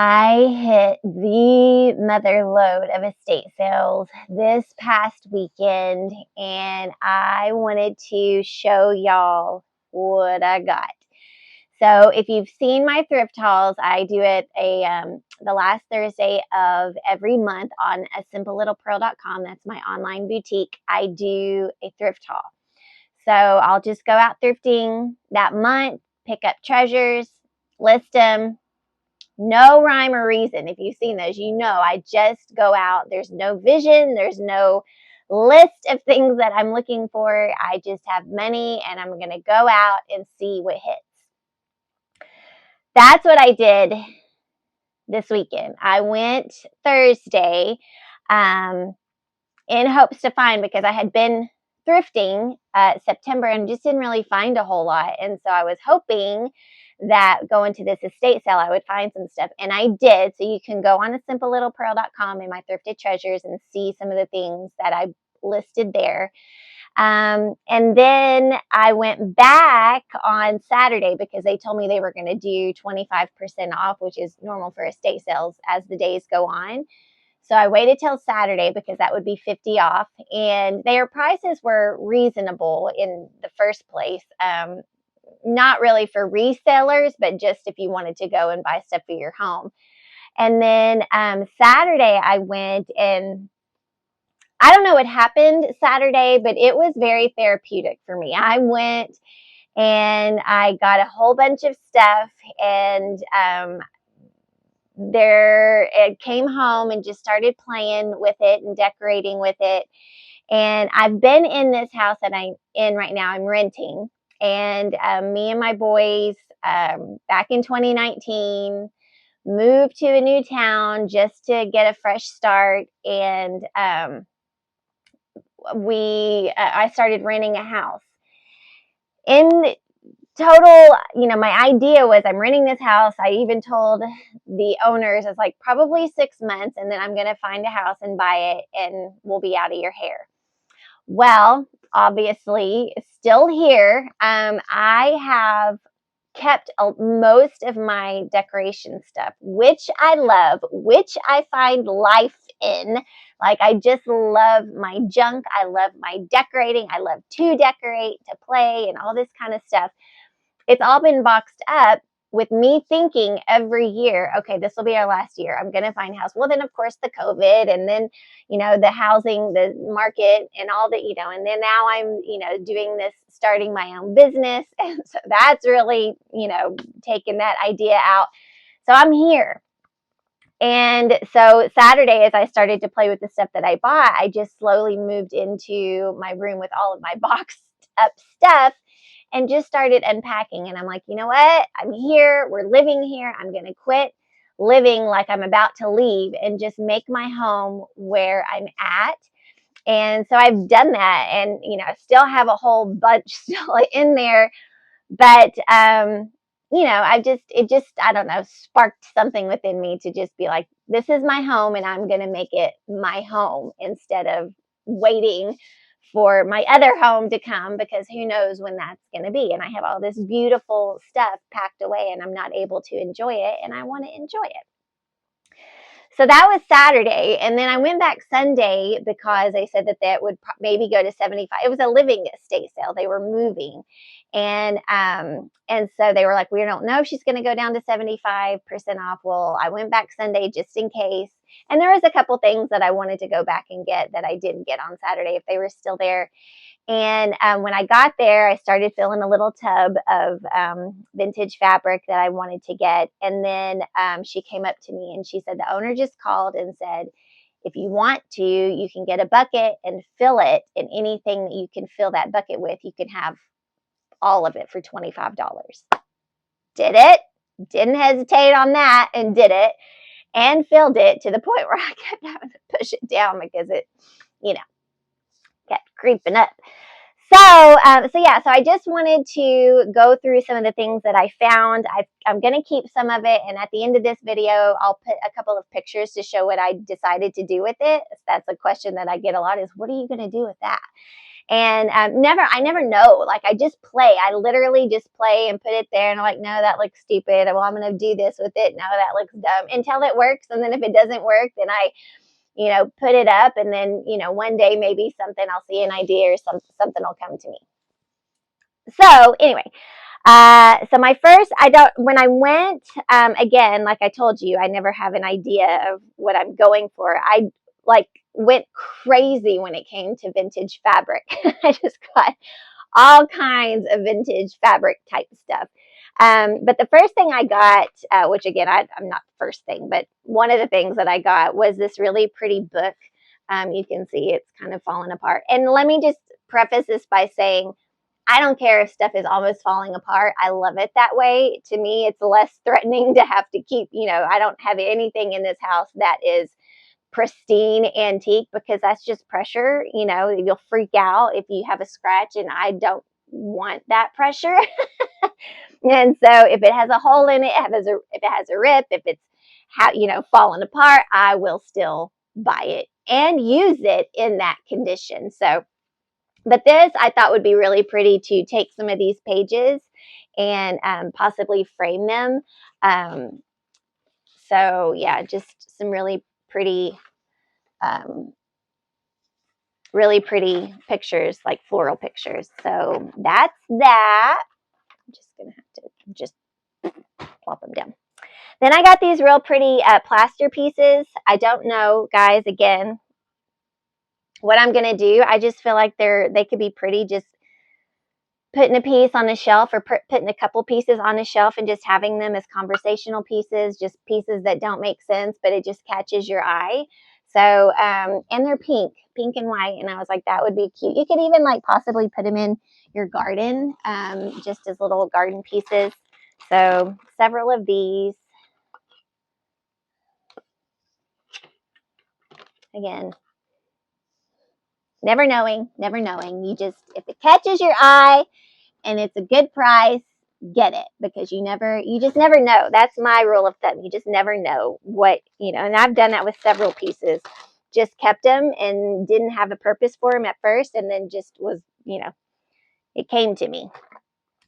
I hit the mother load of estate sales this past weekend, and I wanted to show y'all what I got. So, if you've seen my thrift hauls, I do it the last Thursday of every month on asimplelittlepearl.com. That's my online boutique. I do a thrift haul. So I'll just go out thrifting that month, pick up treasures, list them. No rhyme or reason. If you've seen those, you know I just go out. There's no vision. There's no list of things that I'm looking for. I just have money and I'm going to go out and see what hits. That's what I did this weekend. I went Thursday in hopes to find, because I had been thrifting September and just didn't really find a whole lot. And so I was hoping that going to this estate sale, I would find some stuff. And I did. So you can go on asimplelittlepearl.com in my thrifted treasures and see some of the things that I listed there. And then I went back on Saturday because they told me they were going to do 25% off, which is normal for estate sales as the days go on. So I waited till Saturday because that would be 50 off, and their prices were reasonable in the first place. Not really for resellers, but just if you wanted to go and buy stuff for your home. And then Saturday I went, and I don't know what happened Saturday, but it was very therapeutic for me. I went and I got a whole bunch of stuff, and it came home and just started playing with it and decorating with it. And I've been in this house that I'm in right now. I'm renting, and me and my boys back in 2019 moved to a new town just to get a fresh start. And I started renting a house. In total, my idea was I'm renting this house. I even told the owners, it's like probably 6 months, and then I'm going to find a house and buy it, and we'll be out of your hair. Well, obviously, still here. I have kept most of my decoration stuff, which I love, which I find life in. Like, I just love my junk. I love my decorating. I love to decorate, to play, and all this kind of stuff. It's all been boxed up with me thinking every year, okay, this will be our last year. I'm going to find a house. Well, then, of course, the COVID, and then, the housing, the market, and all that, and then now I'm, doing this, starting my own business. And so that's really, taking that idea out. So I'm here. And so Saturday, as I started to play with the stuff that I bought, I just slowly moved into my room with all of my boxed up stuff and just started unpacking. And I'm like, you know what? I'm here. We're living here. I'm going to quit living like I'm about to leave and just make my home where I'm at. And so I've done that, and I still have a whole bunch still in there, but I don't know, sparked something within me to just be like, this is my home, and I'm going to make it my home instead of waiting for my other home to come, because who knows when that's going to be. And I have all this beautiful stuff packed away, and I'm not able to enjoy it, and I want to enjoy it. So that was Saturday. And then I went back Sunday because they said that would maybe go to 75. It was a living estate sale. They were moving. And so they were like, we don't know if she's going to go down to 75% off. Well, I went back Sunday just in case. And there was a couple things that I wanted to go back and get that I didn't get on Saturday if they were still there. And when I got there, I started filling a little tub of vintage fabric that I wanted to get. And then she came up to me and she said, the owner just called and said, if you want to, you can get a bucket and fill it. And anything that you can fill that bucket with, you can have all of it for $25. Did it. Didn't hesitate on that, and did it. And filled it to the point where I kept having to push it down because it, kept creeping up. So I just wanted to go through some of the things that I found. I'm going to keep some of it, and at the end of this video, I'll put a couple of pictures to show what I decided to do with it. That's a question that I get a lot, is what are you going to do with that? And I never know. Like I just play. I literally just play and put it there, and I'm like, no, that looks stupid. Well, I'm gonna do this with it. No, that looks dumb. Until it works, and then if it doesn't work, then I, put it up, and then one day maybe something I'll see an idea or something will come to me. So anyway, so my first, when I went, again, like I told you, I never have an idea of what I'm going for. I like went crazy when it came to vintage fabric. I just got all kinds of vintage fabric type stuff. But the first thing I got, which again, I'm not the first thing, but one of the things that I got was this really pretty book. You can see it's kind of falling apart. And let me just preface this by saying, I don't care if stuff is almost falling apart. I love it that way. To me, it's less threatening to have to keep, I don't have anything in this house that is pristine antique, because that's just pressure. You'll freak out if you have a scratch, and I don't want that pressure. And so if it has a hole in it, if it has a rip, if it's falling apart, I will still buy it and use it in that condition. So, but this I thought would be really pretty to take some of these pages and possibly frame them. So yeah, just some really pretty pictures, like floral pictures. So that's that. I'm just gonna have to just plop them down. Then I got these real pretty plaster pieces. I don't know, guys, again, what I'm gonna do. I just feel like they could be pretty, just putting a piece on a shelf, or putting a couple pieces on a shelf and just having them as conversational pieces, just pieces that don't make sense, but it just catches your eye. So, and they're pink and white. And I was like, that would be cute. You could even like possibly put them in your garden, just as little garden pieces. So several of these. Again, never knowing. You just, if it catches your eye and it's a good price, get it, because you just never know. That's my rule of thumb. You just never know what, and I've done that with several pieces. Just kept them and didn't have a purpose for them at first, and then just was, it came to me.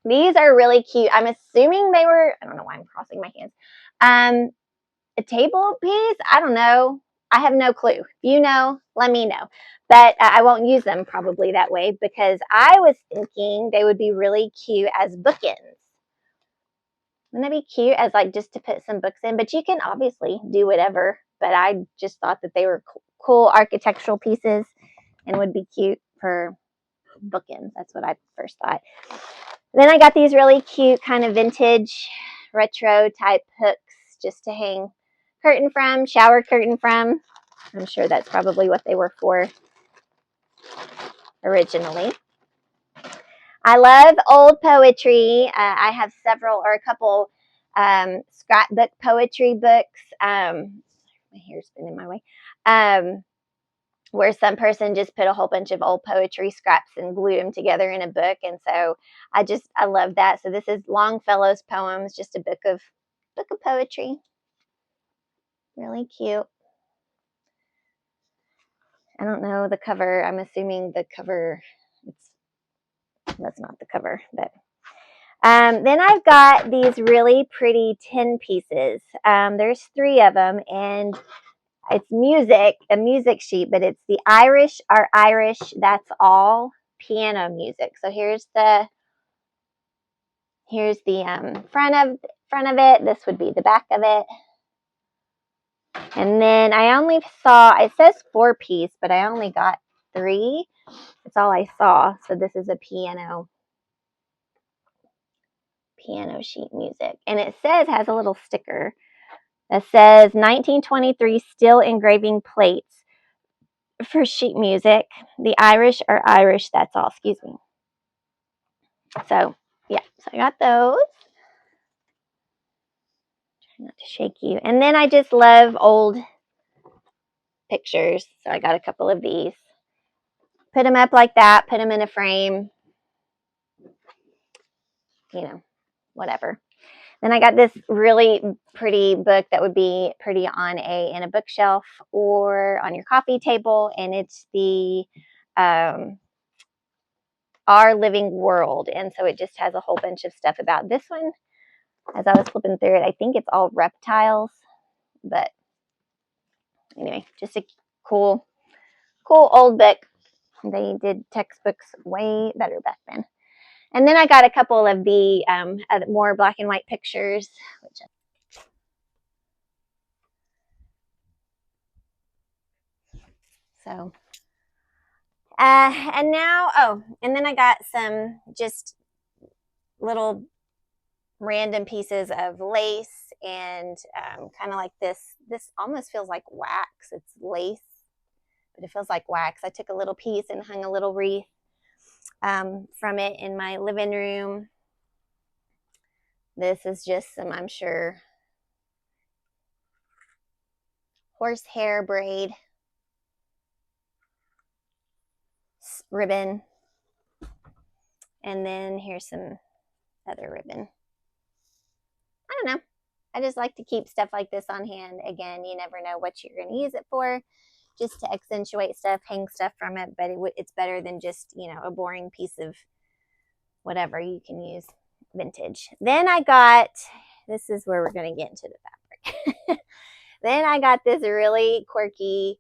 These are really cute. I'm assuming they were, I don't know why I'm crossing my hands. A table piece? I don't know. I have no clue. If you know, let me know. But I won't use them probably that way, because I was thinking they would be really cute as bookends. Wouldn't that be cute as like just to put some books in? But you can obviously do whatever. But I just thought that they were cool architectural pieces and would be cute for bookends. That's what I first thought. Then I got these really cute kind of vintage retro type hooks just to hang curtain from, shower curtain from. I'm sure that's probably what they were for originally. I love old poetry. I have several or a couple scrapbook poetry books. My hair's been in my way. Where some person just put a whole bunch of old poetry scraps and glued them together in a book. And so I love that. So this is Longfellow's Poems, just a book of poetry. Really cute. I don't know the cover. I'm assuming the cover, that's not the cover. But then I've got these really pretty tin pieces. There's 3 of them, and it's a music sheet, but it's the Irish Are Irish, That's All piano music. So here's the front of it. This would be the back of it. And then I only saw, it says 4-piece, but I only got 3. That's all I saw. So this is a piano sheet music. And it has a little sticker that says 1923 steel engraving plates for sheet music. The Irish Are Irish, That's All. Excuse me. So yeah, so I got those. Try not to shake you. And then I just love old pictures. So I got a couple of these. Put them up like that. Put them in a frame. Whatever. Then I got this really pretty book that would be pretty in a bookshelf or on your coffee table, and it's the Our Living World. And so it just has a whole bunch of stuff about this one. As I was flipping through it, I think it's all reptiles. But anyway, just a cool old book. They did textbooks way better back then. And then I got a couple of the more black and white pictures. So, and now, and then I got some just little random pieces of lace and kind of like this. This almost feels like wax. It's lace, but it feels like wax. I took a little piece and hung a little wreath from it in my living room. This is just some, I'm sure, horsehair braid ribbon. And then here's some other ribbon. I don't know. I just like to keep stuff like this on hand. Again, you never know what you're going to use it for. Just to accentuate stuff, hang stuff from it. But it's better than just, a boring piece of whatever. You can use vintage. Then I got, this is where we're going to get into the fabric. Then I got this really quirky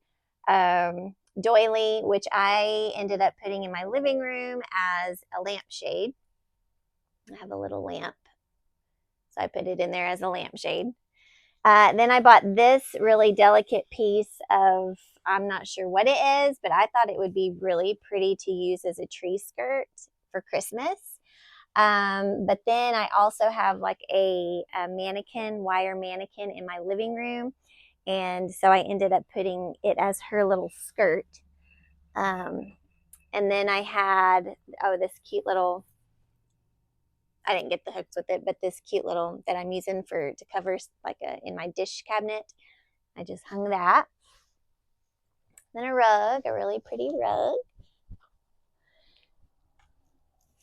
doily, which I ended up putting in my living room as a lampshade. I have a little lamp, so I put it in there as a lampshade. Then I bought this really delicate piece of, I'm not sure what it is, but I thought it would be really pretty to use as a tree skirt for Christmas. But then I also have like a wire mannequin in my living room. And so I ended up putting it as her little skirt. And then I had, this cute little, I didn't get the hooks with it, but this cute little that I'm using to cover like in my dish cabinet. I just hung that. Then a rug, a really pretty rug.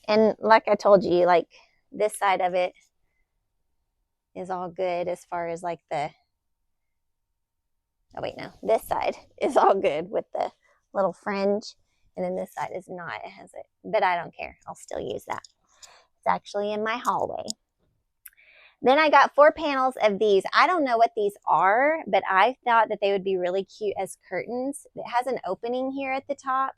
And like I told you, like this side of it is all good as far as like this side is all good with the little fringe. And then this side is not. It has it, but I don't care. I'll still use that. It's actually in my hallway. Then I got 4 panels of these. I don't know what these are, but I thought that they would be really cute as curtains. It has an opening here at the top,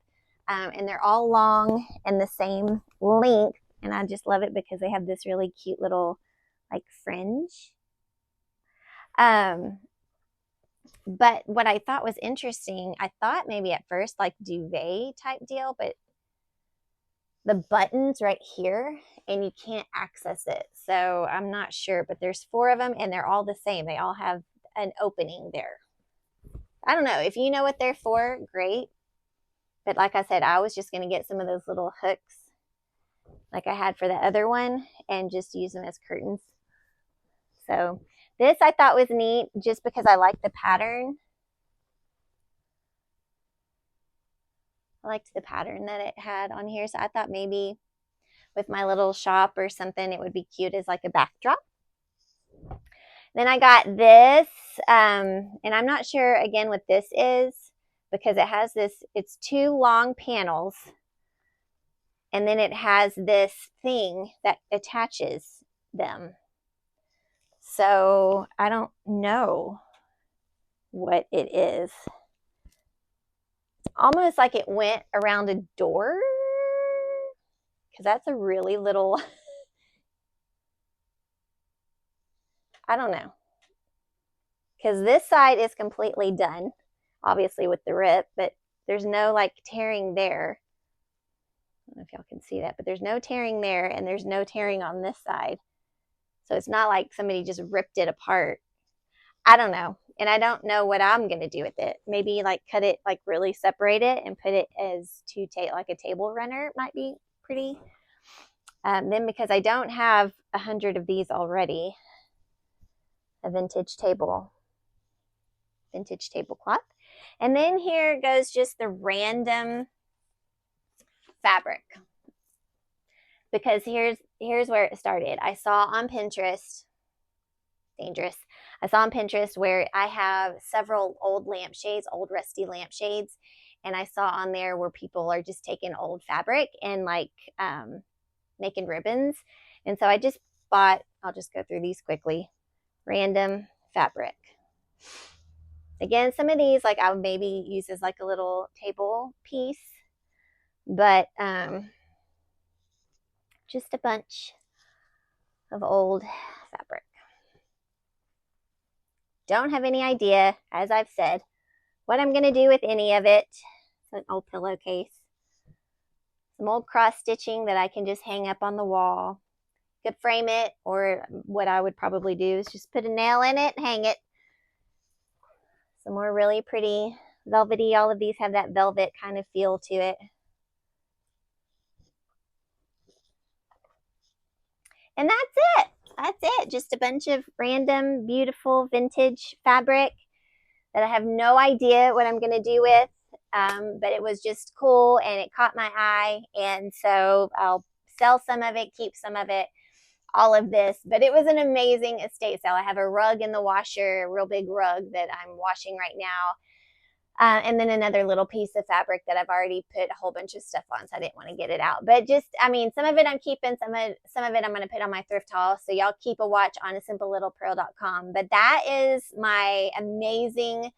and they're all long and the same length. And I just love it because they have this really cute little like fringe. But what I thought was interesting, I thought maybe at first like duvet type deal, but the button's right here and you can't access it. So I'm not sure, but there's 4 of them and they're all the same. They all have an opening there. I don't know. If you know what they're for, great. But like I said, I was just going to get some of those little hooks like I had for the other one and just use them as curtains. So this I thought was neat just because I like the pattern. I liked the pattern that it had on here. So I thought maybe with my little shop or something, it would be cute as like a backdrop. Then I got this, and I'm not sure again what this is because it has this, it's 2 long panels. And then it has this thing that attaches them. So I don't know what it is. It's almost like it went around a door because that's a really little, I don't know. Because this side is completely done, obviously with the rip, but there's no like tearing there. I don't know if y'all can see that, but there's no tearing there and there's no tearing on this side. So it's not like somebody just ripped it apart. I don't know. And I don't know what I'm going to do with it. Maybe like cut it, like really separate it and put it as like a table runner might be pretty. Then because I don't have 100 of these already, a vintage tablecloth. And then here goes just the random fabric. Because here's where it started. I saw on Pinterest, dangerous. I saw on Pinterest where I have several old lampshades, old rusty lampshades, and I saw on there where people are just taking old fabric and like making ribbons. And so I just bought, I'll just go through these quickly, random fabric. Again, some of these like I would maybe use as like a little table piece, but just a bunch of old fabric. Don't have any idea, as I've said, what I'm going to do with any of it. It's an old pillowcase. Some old cross stitching that I can just hang up on the wall. Could frame it, or what I would probably do is just put a nail in it and hang it. Some more really pretty velvety. All of these have that velvet kind of feel to it. And that's it. That's it. Just a bunch of random, beautiful, vintage fabric that I have no idea what I'm going to do with. But it was just cool and it caught my eye. And so I'll sell some of it, keep some of it, all of this. But it was an amazing estate sale. I have a rug in the washer, a real big rug that I'm washing right now. And then another little piece of fabric that I've already put a whole bunch of stuff on, so I didn't want to get it out. But just, I mean, some of it I'm keeping, some of it I'm going to put on my thrift haul. So y'all keep a watch on asimplelittlepearl.com. But that is my amazing,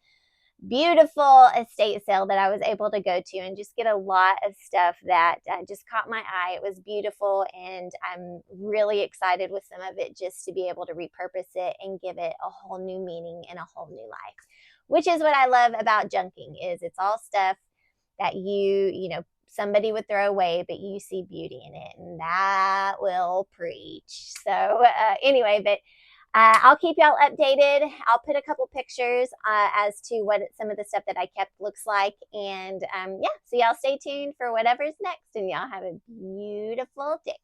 beautiful estate sale that I was able to go to and just get a lot of stuff that just caught my eye. It was beautiful, and I'm really excited with some of it just to be able to repurpose it and give it a whole new meaning and a whole new life. Which is what I love about junking, is it's all stuff that you know, somebody would throw away, but you see beauty in it, and that will preach. So anyway, but I'll keep y'all updated. I'll put a couple pictures as to what some of the stuff that I kept looks like. And yeah, so y'all stay tuned for whatever's next, and y'all have a beautiful day.